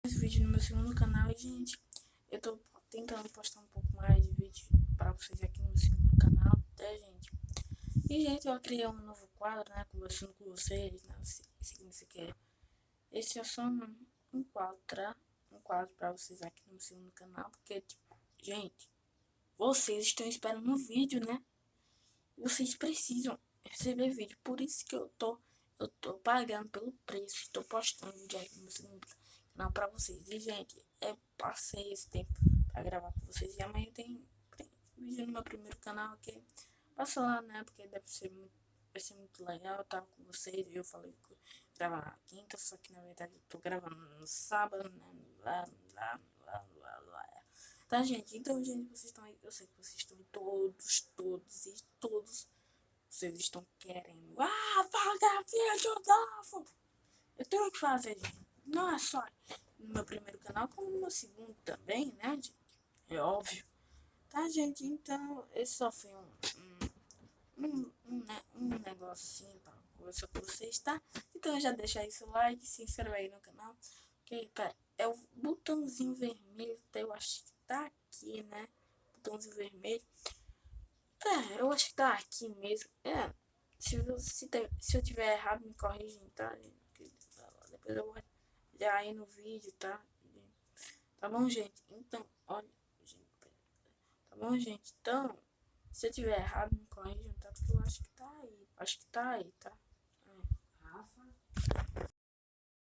Mais vídeo no meu segundo canal. E, gente, eu tô tentando postar um pouco mais de vídeo pra vocês aqui no meu segundo canal, tá, gente? E, gente, eu criei um novo quadro, né, conversando com vocês, né, seguindo se quer. Esse é só um quadro, tá? Um quadro pra vocês aqui no meu segundo canal, porque, tipo, gente, vocês estão esperando um vídeo, né? Vocês precisam receber vídeo, por isso que eu tô pagando pelo preço, estou postando vídeo aqui no meu segundo canal pra vocês. E, gente, passei esse tempo pra gravar com vocês. E amanhã tem vídeo no meu primeiro canal aqui. Passa lá, né? Porque vai ser muito legal estar com vocês. Eu falei que eu ia gravar na quinta, só que na verdade eu tô gravando no sábado, né? Tá, gente? Então, gente, vocês estão aí. Eu sei que vocês estão todos. Vocês estão querendo. Ah, paga vídeo novo! Eu tenho que fazer, gente. Não é só no meu primeiro canal, como no meu segundo também, né, gente? É óbvio. Tá, gente? Então, esse só foi um negocinho pra conversar com vocês, tá? Então, já deixa aí seu like, se inscreve aí no canal. Ok, cara, é o botãozinho vermelho, eu acho que tá aqui, né? Botãozinho vermelho. Eu acho que tá aqui mesmo. Se eu tiver errado, me corrigem, tá? Depois eu vou olhar aí no vídeo, tá? Tá bom, gente? Então, olha, gente, tá bom, gente? Então, se eu tiver errado, me corrijam, tá? Porque eu acho que tá aí. Acho que tá aí, tá?